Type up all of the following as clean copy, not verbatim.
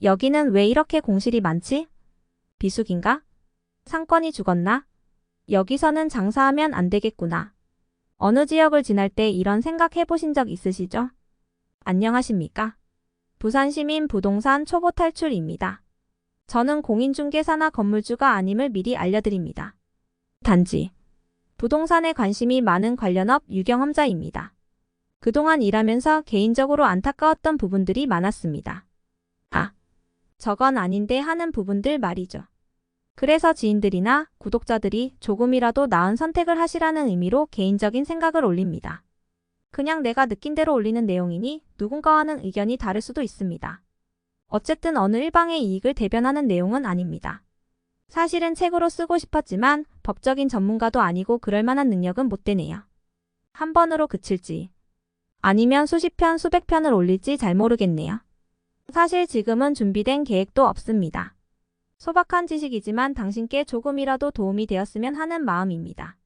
여기는 왜 이렇게 공실이 많지? 비수기인가? 상권이 죽었나? 여기서는 장사하면 안 되겠구나. 어느 지역을 지날 때 이런 생각 해보신 적 있으시죠? 안녕하십니까? 부산시민 부동산 초보 탈출입니다. 저는 공인중개사나 건물주가 아님을 미리 알려드립니다. 단지 부동산에 관심이 많은 관련업 유경험자입니다. 그동안 일하면서 개인적으로 안타까웠던 부분들이 많았습니다. 아, 저건 아닌데 하는 부분들 말이죠. 그래서 지인들이나 구독자들이 조금이라도 나은 선택을 하시라는 의미로 개인적인 생각을 올립니다. 그냥 내가 느낀 대로 올리는 내용이니 누군가와는 의견이 다를 수도 있습니다. 어쨌든 어느 일방의 이익을 대변하는 내용은 아닙니다. 사실은 책으로 쓰고 싶었지만 법적인 전문가도 아니고 그럴 만한 능력은 못 되네요. 한 번으로 그칠지 아니면 수십 편, 수백 편을 올릴지 잘 모르겠네요. 사실 지금은 준비된 계획도 없습니다. 소박한 지식이지만 당신께 조금이라도 도움이 되었으면 하는 마음입니다.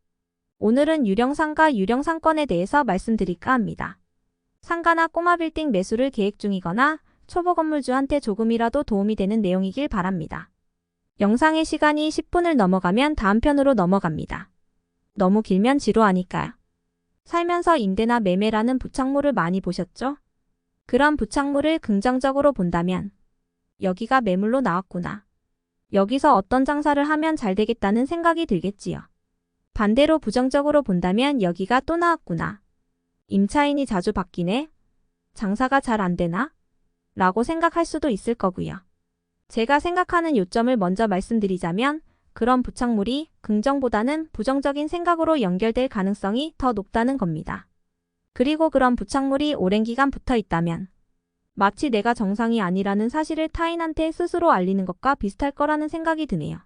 오늘은 유령상가 유령상권에 대해서 말씀드릴까 합니다. 상가나 꼬마 빌딩 매수를 계획 중이거나 초보 건물주한테 조금이라도 도움이 되는 내용이길 바랍니다. 영상의 시간이 10분을 넘어가면 다음 편으로 넘어갑니다. 너무 길면 지루하니까요. 살면서 임대나 매매라는 부착물을 많이 보셨죠? 그런 부착물을 긍정적으로 본다면 여기가 매물로 나왔구나. 여기서 어떤 장사를 하면 잘 되겠다는 생각이 들겠지요. 반대로 부정적으로 본다면 여기가 또 나왔구나. 임차인이 자주 바뀌네. 장사가 잘 안 되나? 라고 생각할 수도 있을 거고요. 제가 생각하는 요점을 먼저 말씀드리자면 그런 부착물이 긍정보다는 부정적인 생각으로 연결될 가능성이 더 높다는 겁니다. 그리고 그런 부착물이 오랜 기간 붙어 있다면 마치 내가 정상이 아니라는 사실을 타인한테 스스로 알리는 것과 비슷할 거라는 생각이 드네요.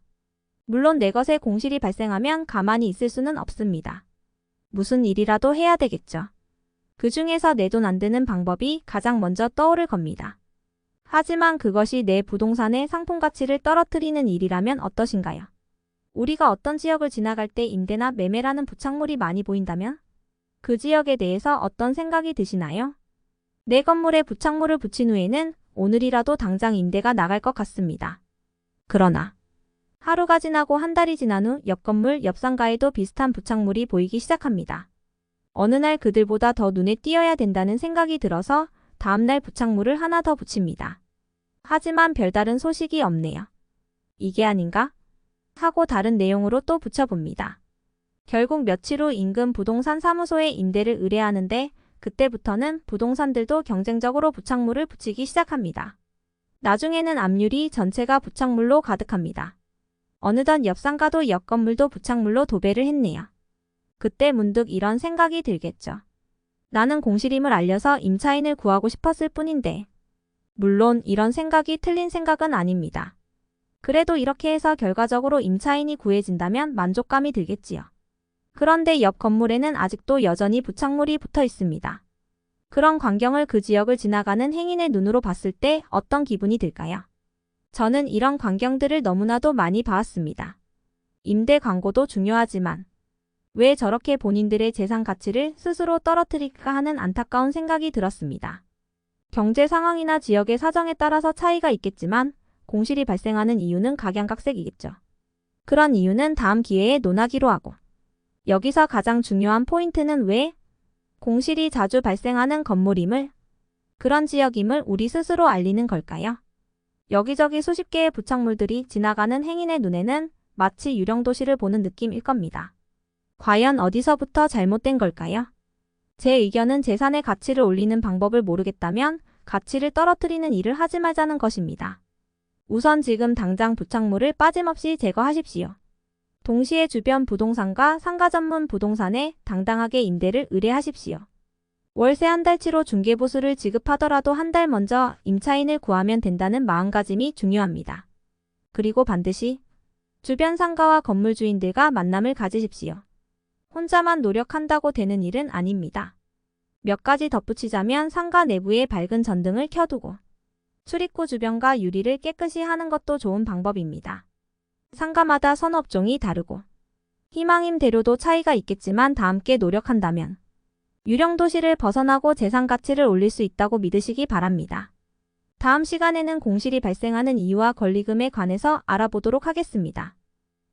물론 내 것에 공실이 발생하면 가만히 있을 수는 없습니다. 무슨 일이라도 해야 되겠죠. 그 중에서 내 돈 안 드는 방법이 가장 먼저 떠오를 겁니다. 하지만 그것이 내 부동산의 상품 가치를 떨어뜨리는 일이라면 어떠신가요? 우리가 어떤 지역을 지나갈 때 임대나 매매라는 부착물이 많이 보인다면 그 지역에 대해서 어떤 생각이 드시나요? 내 건물에 부착물을 붙인 후에는 오늘이라도 당장 임대가 나갈 것 같습니다. 그러나 하루가 지나고 한 달이 지난 후 옆 건물, 옆 상가에도 비슷한 부착물이 보이기 시작합니다. 어느 날 그들보다 더 눈에 띄어야 된다는 생각이 들어서 다음날 부착물을 하나 더 붙입니다. 하지만 별다른 소식이 없네요. 이게 아닌가? 하고 다른 내용으로 또 붙여봅니다. 결국 며칠 후 인근 부동산 사무소에 임대를 의뢰하는데 그때부터는 부동산들도 경쟁적으로 부착물을 붙이기 시작합니다. 나중에는 앞유리 전체가 부착물로 가득합니다. 어느덧 옆 상가도 옆 건물도 부착물로 도배를 했네요. 그때 문득 이런 생각이 들겠죠. 나는 공실임을 알려서 임차인을 구하고 싶었을 뿐인데. 물론 이런 생각이 틀린 생각은 아닙니다. 그래도 이렇게 해서 결과적으로 임차인이 구해진다면 만족감이 들겠지요. 그런데 옆 건물에는 아직도 여전히 부착물이 붙어 있습니다. 그런 광경을 그 지역을 지나가는 행인의 눈으로 봤을 때 어떤 기분이 들까요? 저는 이런 광경들을 너무나도 많이 봐왔습니다. 임대 광고도 중요하지만 왜 저렇게 본인들의 재산 가치를 스스로 떨어뜨릴까 하는 안타까운 생각이 들었습니다. 경제 상황이나 지역의 사정에 따라서 차이가 있겠지만 공실이 발생하는 이유는 각양각색이겠죠. 그런 이유는 다음 기회에 논하기로 하고 여기서 가장 중요한 포인트는 왜 공실이 자주 발생하는 건물임을 그런 지역임을 우리 스스로 알리는 걸까요? 여기저기 수십 개의 부착물들이 지나가는 행인의 눈에는 마치 유령도시를 보는 느낌일 겁니다. 과연 어디서부터 잘못된 걸까요? 제 의견은 재산의 가치를 올리는 방법을 모르겠다면 가치를 떨어뜨리는 일을 하지 말자는 것입니다. 우선 지금 당장 부착물을 빠짐없이 제거하십시오. 동시에 주변 부동산과 상가 전문 부동산에 당당하게 임대를 의뢰하십시오. 월세 한 달치로 중개보수를 지급하더라도 한 달 먼저 임차인을 구하면 된다는 마음가짐이 중요합니다. 그리고 반드시 주변 상가와 건물 주인들과 만남을 가지십시오. 혼자만 노력한다고 되는 일은 아닙니다. 몇 가지 덧붙이자면 상가 내부에 밝은 전등을 켜두고 출입구 주변과 유리를 깨끗이 하는 것도 좋은 방법입니다. 상가마다 선업종이 다르고 희망임대료도 차이가 있겠지만 다 함께 노력한다면 유령도시를 벗어나고 재산 가치를 올릴 수 있다고 믿으시기 바랍니다. 다음 시간에는 공실이 발생하는 이유와 권리금에 관해서 알아보도록 하겠습니다.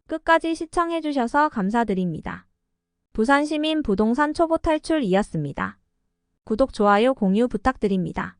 끝까지 시청해주셔서 감사드립니다. 부산시민 부동산 초보 탈출이었습니다. 구독, 좋아요, 공유 부탁드립니다.